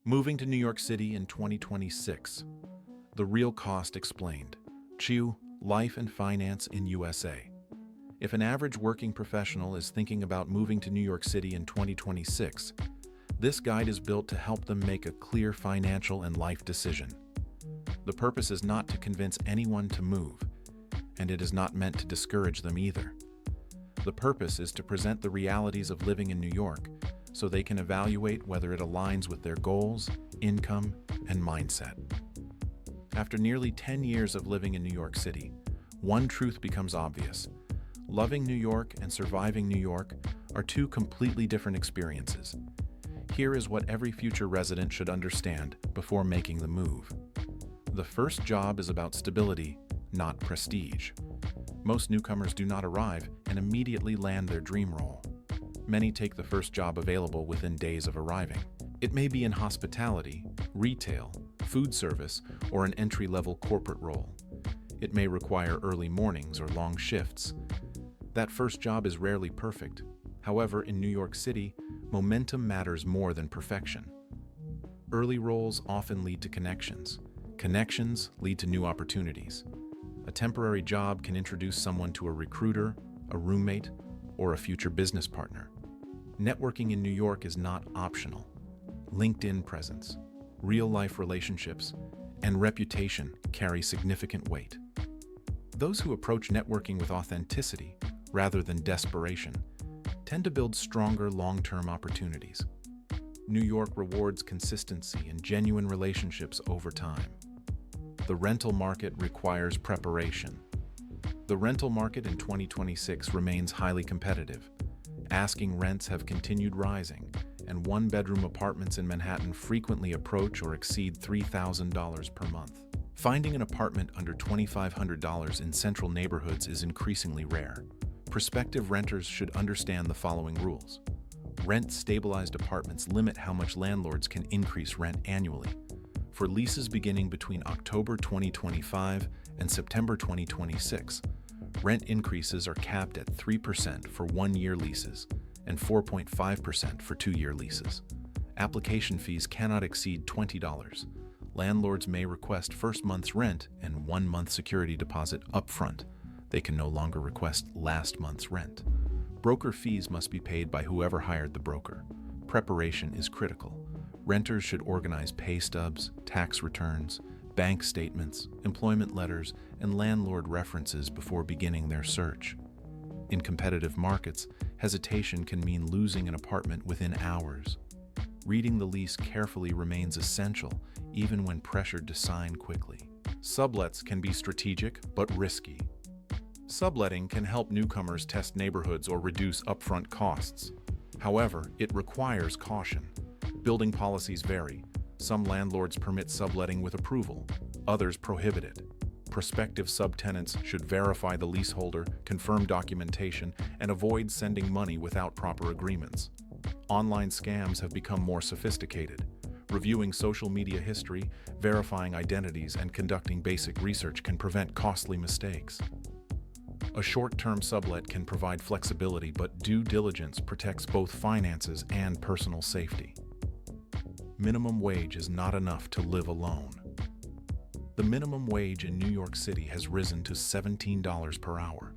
Moving to New York City in 2026. The real cost explained. Chew, Life and Finance in USA. If an average working professional is thinking about moving to New York City in 2026, this guide is built to help them make a clear financial and life decision. The purpose is not to convince anyone to move, and it is not meant to discourage them either. The purpose is to present the realities of living in New York so they can evaluate whether it aligns with their goals, income, and mindset. After nearly 10 years of living in New York City, one truth becomes obvious. Loving New York and surviving New York are two completely different experiences. Here is what every future resident should understand before making the move. The first job is about stability, not prestige. Most newcomers do not arrive and immediately land their dream role. Many take the first job available within days of arriving. It may be in hospitality, retail, food service, or an entry-level corporate role. It may require early mornings or long shifts. That first job is rarely perfect. However, in New York City, momentum matters more than perfection. Early roles often lead to connections. Connections lead to new opportunities. A temporary job can introduce someone to a recruiter, a roommate, or a future business partner. Networking in New York is not optional. LinkedIn presence, real-life relationships, and reputation carry significant weight. Those who approach networking with authenticity, rather than desperation, tend to build stronger long-term opportunities. New York rewards consistency and genuine relationships over time. The rental market requires preparation. The rental market in 2026 remains highly competitive. Asking rents have continued rising, and one-bedroom apartments in Manhattan frequently approach or exceed $3,000 per month. Finding an apartment under $2,500 in central neighborhoods is increasingly rare. Prospective renters should understand the following rules. Rent-stabilized apartments limit how much landlords can increase rent annually. For leases beginning between October 2025 and September 2026, rent increases are capped at 3% for one-year leases and 4.5% for two-year leases. Application fees cannot exceed $20. Landlords may request first month's rent and 1 month security deposit upfront. They can no longer request last month's rent. Broker fees must be paid by whoever hired the broker. Preparation is critical. Renters should organize pay stubs, tax returns, bank statements, employment letters, and landlord references before beginning their search. In competitive markets, hesitation can mean losing an apartment within hours. Reading the lease carefully remains essential, even when pressured to sign quickly. Sublets can be strategic but risky. Subletting can help newcomers test neighborhoods or reduce upfront costs. However, it requires caution. Building policies vary. Some landlords permit subletting with approval, others prohibit it. Prospective subtenants should verify the leaseholder, confirm documentation, and avoid sending money without proper agreements. Online scams have become more sophisticated. Reviewing social media history, verifying identities, and conducting basic research can prevent costly mistakes. A short-term sublet can provide flexibility, but due diligence protects both finances and personal safety. Minimum wage is not enough to live alone. The minimum wage in New York City has risen to $17 per hour.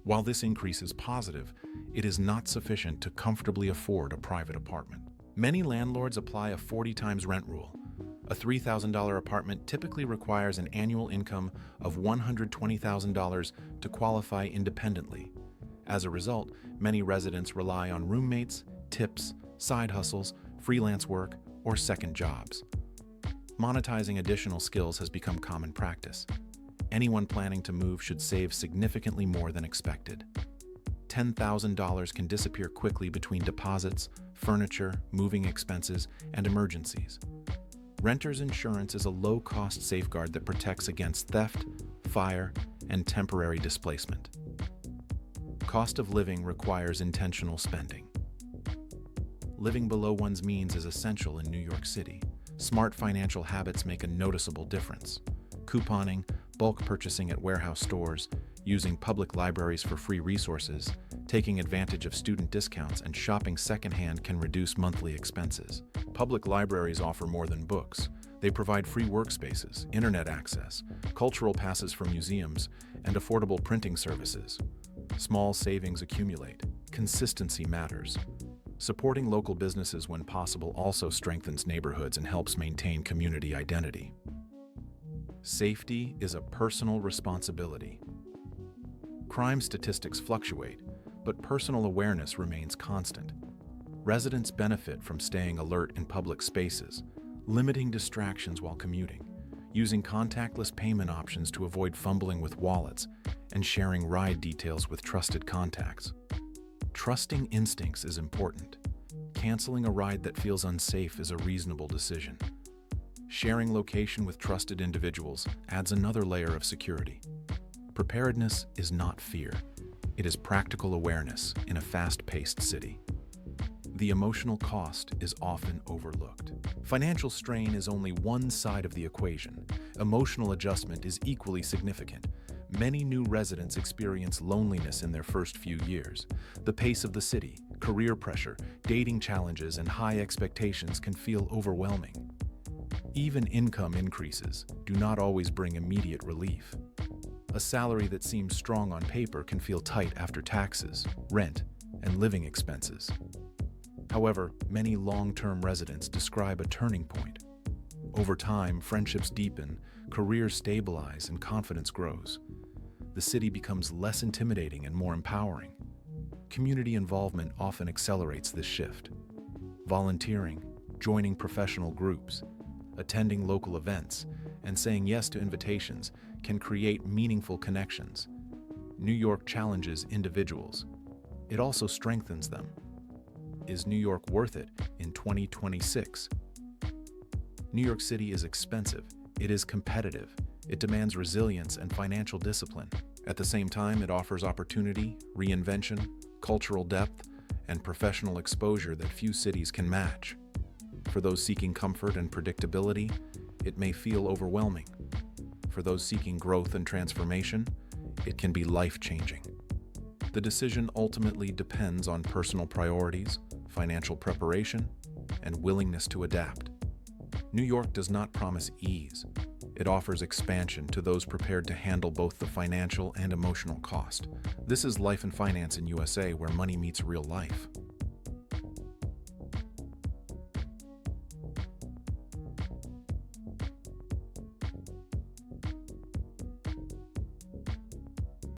While this increase is positive, it is not sufficient to comfortably afford a private apartment. Many landlords apply a 40 times rent rule. A $3,000 apartment typically requires an annual income of $120,000 to qualify independently. As a result, many residents rely on roommates, tips, side hustles, freelance work, or second jobs. Monetizing additional skills has become common practice. Anyone planning to move should save significantly more than expected. $10,000 can disappear quickly between deposits, furniture, moving expenses, and emergencies. Renter's insurance is a low-cost safeguard that protects against theft, fire, and temporary displacement. Cost of living requires intentional spending. Living below one's means is essential in New York City. Smart financial habits make a noticeable difference. Couponing, bulk purchasing at warehouse stores, using public libraries for free resources, taking advantage of student discounts, and shopping secondhand can reduce monthly expenses. Public libraries offer more than books. They provide free workspaces, internet access, cultural passes for museums, and affordable printing services. Small savings accumulate. Consistency matters. Supporting local businesses when possible also strengthens neighborhoods and helps maintain community identity. Safety is a personal responsibility. Crime statistics fluctuate, but personal awareness remains constant. Residents benefit from staying alert in public spaces, limiting distractions while commuting, using contactless payment options to avoid fumbling with wallets, and sharing ride details with trusted contacts. Trusting instincts is important. Canceling a ride that feels unsafe is a reasonable decision. Sharing location with trusted individuals adds another layer of security. Preparedness is not fear. It is practical awareness in a fast-paced city. The emotional cost is often overlooked. Financial strain is only one side of the equation. Emotional adjustment is equally significant. Many new residents experience loneliness in their first few years. The pace of the city, career pressure, dating challenges, and high expectations can feel overwhelming. Even income increases do not always bring immediate relief. A salary that seems strong on paper can feel tight after taxes, rent, and living expenses. However, many long-term residents describe a turning point. Over time, friendships deepen, careers stabilize, and confidence grows. The city becomes less intimidating and more empowering. Community involvement often accelerates this shift. Volunteering, joining professional groups, attending local events, and saying yes to invitations can create meaningful connections. New York challenges individuals. It also strengthens them. Is New York worth it in 2026? New York City is expensive. It is competitive. It demands resilience and financial discipline. At the same time, it offers opportunity, reinvention, cultural depth, and professional exposure that few cities can match. For those seeking comfort and predictability, it may feel overwhelming. For those seeking growth and transformation, it can be life-changing. The decision ultimately depends on personal priorities, financial preparation, and willingness to adapt. New York does not promise ease. It offers expansion to those prepared to handle both the financial and emotional cost. This is Life and Finance in USA, where money meets real life.